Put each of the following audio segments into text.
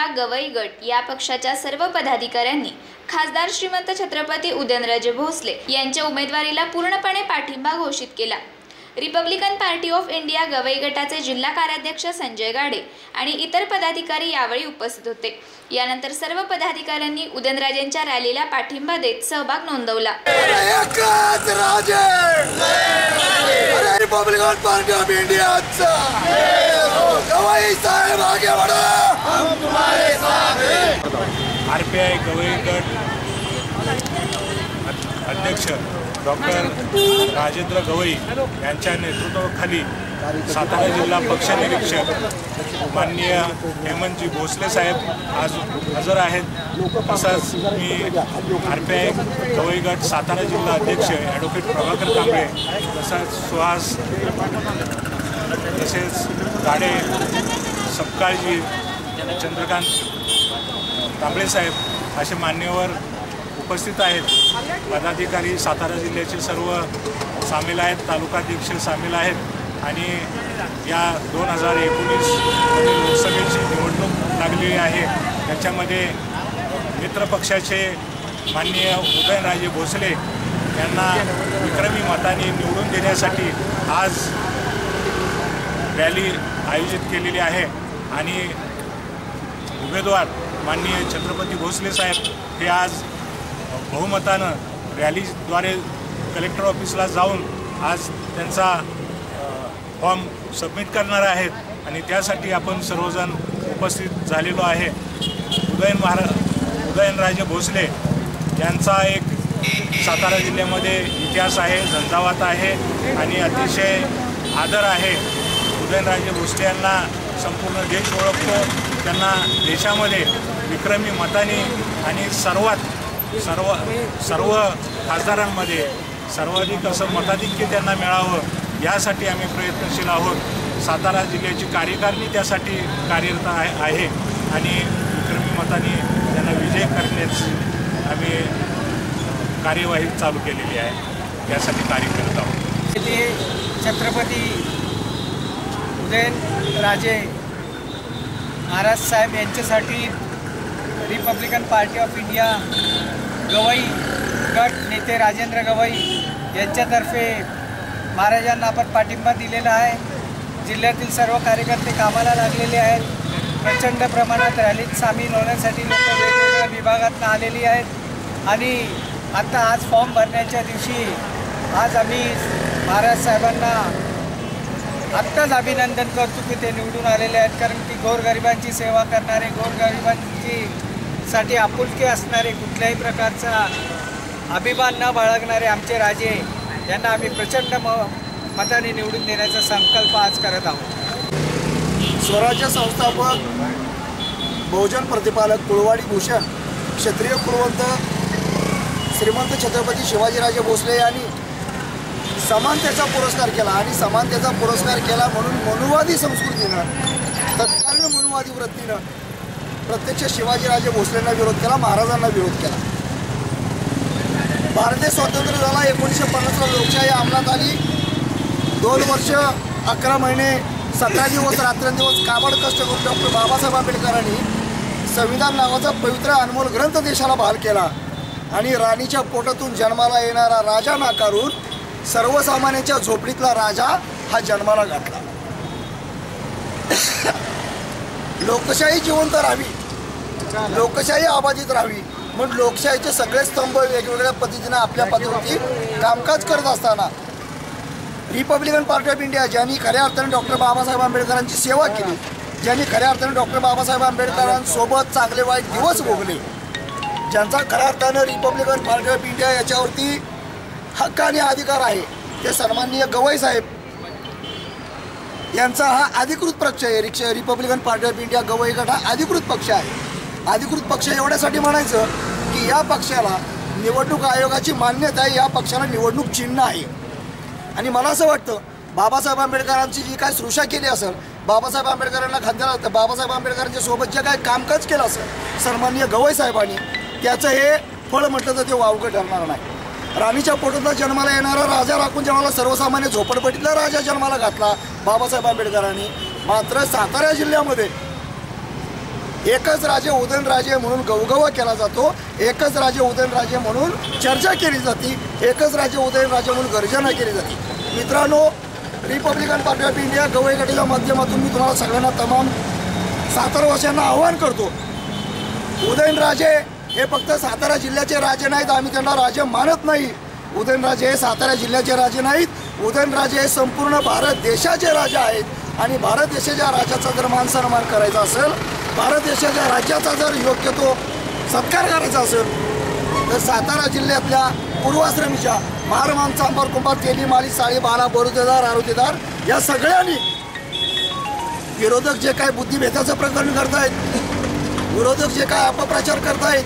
India Gavai गट या पक्षाच्या सर्व पदाधिकाऱ्यांनी खासदार श्रीमंत छत्रपती उदयनराजे भोसले यांच्या उमेदवारीला पूर्णपणे पाठिंबा घोषित केला। Republican party of India Gavai गटाचे जिल्हा कार्याध्यक्ष संजय गाडे आणि इतर पदाधिकारी यावेळी उपस्थित होते। यानंतर सर्व पदाधिकाऱ्यांनी उदयनराजेंच्या रॅलीला पाठिंबा देत सहभाग नोंदवला। Republican party of India RPI Gavai गट अध्यक्ष डॉक्टर राजेंद्र गवई यांच्या नेतृत्वाखाली सातारा जिल्हा पक्ष निरीक्षक माननीय हेमंतजी भोसले साहेब आज हजर आहेत। तसंच मी RPI गवई गट सातारा जिल्हा अध्यक्ष ॲडव्होकेट प्रभाकर कांबळे, तसंच सुहास, तसेच गाडे, सपकाळजी, चंद्रकांत कांबळे साहेब असे मान्यवर उपस्थित आहेत। पदाधिकारी सातारा जिल्ह्याचे सर्व सामील आहेत, तालुकाध्यक्ष सामील आहेत आणि या 2019 लोकसभेची निवडणूक लागलेली आहे। त्याच्यामध्ये मित्रपक्षाचे माननीय उदयनराजे भोसले यांना विक्रमी मताने निवडून देण्यासाठी आज रॅली आयोजित केलेली आहे आणि उमेदवार माननीय छत्रपती भोसले साहेब हे आज बहुमतानं रॅलीद्वारे कलेक्टर ऑफिसला जाऊन आज त्यांचा फॉर्म सबमिट करणार आहेत आणि त्यासाठी आपण सर्वजण उपस्थित झालेलो आहे। उदयनराजे भोसले यांचा एक सातारा जिल्ह्यामध्ये इतिहास आहे, झंझावात आहे आणि अतिशय आदर आहे। उदयनराजे भोसले यांना संपूर्ण देश ओळखतो। त्यांना देशामध्ये विक्रमी मताने आणि सर्व खासदारांमध्ये सर्वाधिक असं मताधिक्य त्यांना मिळावं यासाठी आम्ही प्रयत्नशील आहोत। सातारा जिल्ह्याची कार्यकारिणी त्यासाठी कार्यरत आहे आणि विक्रमी मताने त्यांना विजय करण्याची आम्ही कार्यवाही चालू केलेली आहे, यासाठी कार्य करत आहोत। छत्रपती उदयनराजे महाराज साहेब यांच्यासाठी Republican party of India Gavai गट नेते राजेंद्र गवई यांच्यातर्फे महाराजांना आपण पाठिंबा दिलेला आहे। जिल्ह्यातील सर्व कार्यकर्ते कामाला लागलेले आहेत। प्रचंड प्रमाणात रॅलीत सामील होण्यासाठी लोक वेगवेगळ्या विभागातून आलेली आहेत आणि आता आज फॉर्म भरण्याच्या दिवशी आज आम्ही महाराज साहेबांना आत्ताच अभिनंदन करतो की ते निवडून आलेले आहेत, कारण की गोरगरिबांची सेवा करणारे, साठी आपुलकी असणारे, कुठल्याही प्रकारचा अभिमान न बाळगणारे आमचे राजे यांना आम्ही प्रचंड मताने निवडून देण्याचा संकल्प आज करत आहोत। स्वराज्य संस्थापक, बहुजन प्रतिपालक, कुळवाडी भूषण, क्षत्रिय कुलवंत श्रीमंत छत्रपती शिवाजीराजे भोसले यांनी समानतेचा पुरस्कार केला आणि समानतेचा पुरस्कार केला म्हणून मनुवादी संस्कृतीनं, तत्कालीन मनुवादी वृत्तीनं प्रत्यक्ष शिवाजीराजे भोसलेंना विरोध केला, महाराजांना विरोध केला। भारतीय स्वातंत्र्य झाला, 1950ला लोकशाही अंमलात आली। 2 वर्ष 11 महिने 17 दिवस रात्रंदिवस काबड कष्ट करून डॉक्टर बाबासाहेब आंबेडकरांनी संविधान नावाचा पवित्र अनमोल ग्रंथ देशाला बहाल केला आणि राणीच्या पोटातून जन्माला येणारा राजा नाकारून सर्वसामान्यांच्या झोपडीतला राजा हा जन्माला घातला। लोकशाही जिवंत राहावी, लोकशाही अबाधित राहावी म्हणून लोकशाहीचे सगळे स्तंभ वेगवेगळ्या पद्धतीने आपल्या पद्धतीने कामकाज करत असताना रिपब्लिकन पार्टी ऑफ इंडिया ज्यांनी खऱ्या अर्थाने डॉक्टर बाबासाहेब आंबेडकरांची सेवा केली, ज्यांनी खऱ्या अर्थाने डॉक्टर बाबासाहेब आंबेडकरांसोबत चांगले वाईट दिवस भोगले, ज्यांचा खऱ्या अर्थानं रिपब्लिकन पार्टी ऑफ इंडिया याच्यावरती हक्क आणि अधिकार आहे, ते सन्माननीय गवई साहेब यांचा हा अधिकृत पक्ष आहे। Republican party of India Gavai गट हा अधिकृत पक्ष आहे। अधिकृत पक्ष एवढ्यासाठी म्हणायचं की या पक्षाला निवडणूक आयोगाची मान्यता आहे, या पक्षाला निवडणूक चिन्ह आहे आणि मला असं वाटतं बाबासाहेब आंबेडकरांची जी काय सृष्टा केली असेल, बाबासाहेब आंबेडकरांना खांद्याला बाबासाहेब आंबेडकरांच्या सोबत जे काय कामकाज केलं असेल सन्माननीय गवई साहेबांनी, त्याचं हे फळ म्हटलं तर ते वावगं ठरणार नाही। राणीच्या पोटातला जन्माला येणारा राजा राखून जेव्हा सर्वसामान्य झोपडपट्टीतला राजा जन्माला घातला बाबासाहेब आंबेडकरांनी, मात्र सातारा जिल्ह्यामध्ये एकच राजे उदयनराजे म्हणून गवगवा केला जातो, एकच राजे उदयनराजे म्हणून चर्चा केली जाते, एकच राजे उदयनराजे म्हणून गर्जना केली जाते. मित्रांनो, Republican party of India Gavai गटाच्या माध्यमातून मी तुम्हाला सगळ्यांना तमाम सातारावासियांना आवाहन करतो, उदयनराजे हे फक्त सातारा जिल्ह्याचे राजे नाहीत, आम्ही त्यांना राजे मानत नाही. उदयनराजे हे सातारा जिल्ह्याचे राजे नाहीत, उदयनराजे हे संपूर्ण भारत देशाचे राजे आहेत. आणि भारत देशाच्या राजाचा जर मान सन्मान करायचा असेल, भारत देशाच्या राज्याचा जर योग्य तो सत्कार करायचा असेल तर सातारा जिल्ह्यातल्या पूर्वाश्रमीच्या महारमान, चांभार, कुंभार, तेली, माली, साळी, बाला, बरुदेदार, आरुदेदार या सगळ्यांनी विरोधक जे काय बुद्धिभेदाचं प्रकरण करतायत, विरोधक जे काय अपप्रचार करतायत,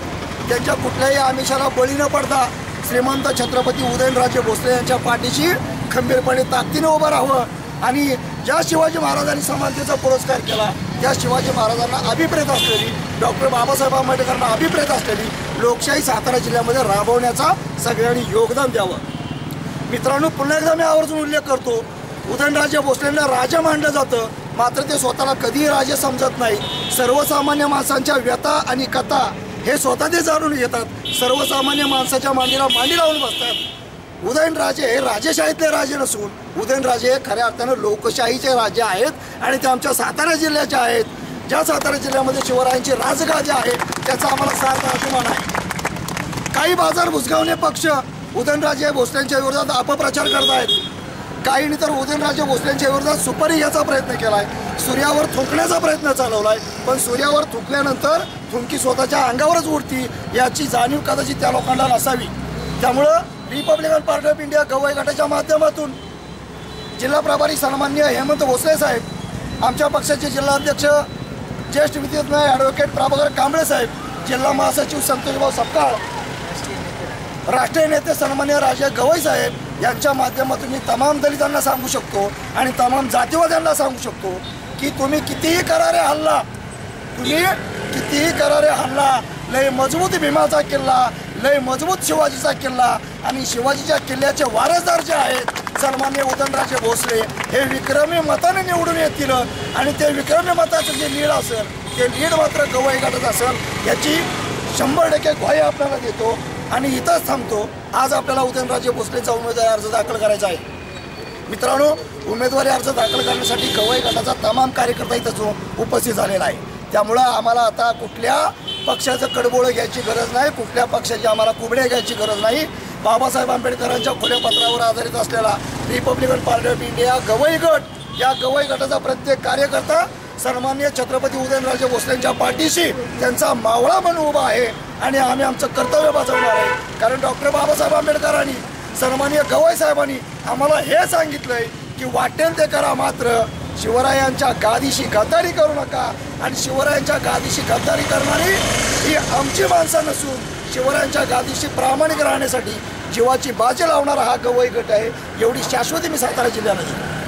त्यांच्या कुठल्याही आमिषाला बळी न पडता श्रीमंत छत्रपती उदयनराजे भोसले यांच्या पाठीशी खंबीरपणे ताकदीने उभं राहावं. आणि ज्या शिवाजी महाराजांनी समानतेचा पुरस्कार केला, त्या शिवाजी महाराजांना अभिप्रेत असलेली, डॉक्टर बाबासाहेब आंबेडकरांना अभिप्रेत असलेली लोकशाही सातारा जिल्ह्यामध्ये राबवण्याचा सगळ्यांनी योगदान द्यावं. मित्रांनो, पुन्हा एकदा मी आवर्जून उल्लेख करतो, उदयनराजे भोसलेंना राजा मानलं जातं, मात्र ते स्वतःला कधीही राजे समजत नाही. सर्वसामान्य माणसांच्या व्यथा आणि कथा हे स्वतः ते जाणून घेतात, सर्वसामान्य माणसाच्या मांडीला मांडी लावून बसतात. उदयनराजे हे राजेशाहीतले राजे नसून उदयनराजे हे खऱ्या अर्थानं लोकशाहीचे राजे आहेत आणि ते आमच्या सातारा जिल्ह्याचे आहेत. ज्या सातारा जिल्ह्यामध्ये शिवरायांची राजगादी आहे त्याचा आम्हाला सार्थ अभिमान आहे. काही बाजार बुजगावणे पक्ष उदयनराजे भोसलेंच्या विरोधात अपप्रचार करत आहेत, काहींनी तर उदयनराजे भोसलेंच्या विरोधात सुपारी घ्यायचा प्रयत्न केला आहे, सूर्यावर थुंकण्याचा प्रयत्न चालवला आहे. पण सूर्यावर थुंकल्यानंतर थुंकी स्वतःच्या अंगावरच उडती याची जाणीव कदाचित त्या लोकांना नसावी. त्यामुळं Republican party of India Gavai गटाच्या माध्यमातून जिल्हा प्रभारी सन्माननीय हेमंत भोसले साहेब, आमच्या पक्षाचे जिल्हा अध्यक्ष ज्येष्ठ विधिज्ञ ॲडव्होकेट प्रभाकर कांबळे साहेब, जिल्हा महासचिव संतोषभाऊ सपकाळ, राष्ट्रीय नेते सन्माननीय राजे गवई साहेब यांच्या माध्यमातून मी तमाम दलितांना सांगू शकतो आणि तमाम जातीवाद्यांना सांगू शकतो की तुम्ही कितीही करारे हल्ला, लय मजबूत भीमाचा किल्ला, लय मजबूत शिवाजीचा किल्ला आणि शिवाजीच्या किल्ल्याचे वारसदार जे आहेत सन्माननीय उदयनराजे भोसले हे विक्रमी मताने निवडून येतील आणि ते विक्रमी मताचं जे लीड असेल ते लीड मात्र गवई गटात असेल याची 100% ग्वाही आपल्याला देतो. आणि इथंच थांबतो. आज आपल्याला उदयनराजे भोसलेचा उमेदवारी अर्ज दाखल करायचा आहे. मित्रांनो, उमेदवारी अर्ज दाखल करण्यासाठी गवई गटाचा तमाम कार्यकर्ता इथं उपस्थित झालेला आहे. त्यामुळं आम्हाला आता कुठल्या पक्षाचं कडबोळं घ्यायची गरज नाही, कुठल्या पक्षाची आम्हाला कुबडे घ्यायची गरज नाही. बाबासाहेब आंबेडकरांच्या खुल्या पत्रावर आधारित असलेला Republican party of India Gavai गट, या गवई गटाचा प्रत्येक कार्यकर्ता सन्माननीय छत्रपती उदयनराजे भोसलेंच्या पाठीशी त्यांचा मावळा म्हणून उभा आहे आणि आम्ही आमचं कर्तव्य बजावणार आहे. कारण डॉक्टर बाबासाहेब आंबेडकरांनी, सन्माननीय गवई साहेबांनी आम्हाला हे सांगितलंय की वाटेल ते करा, मात्र शिवरायांच्या गादीशी गद्दारी करू नका. आणि शिवरायांच्या गादीशी गद्दारी करणारी ही आमची माणसं नसून शिवरायांच्या गादीशी प्रामाणिक राहण्यासाठी जीवाची बाजी लावणारा हा गवई गट आहे. एवढी शाश्वती मी सातारा जिल्ह्याला दिली.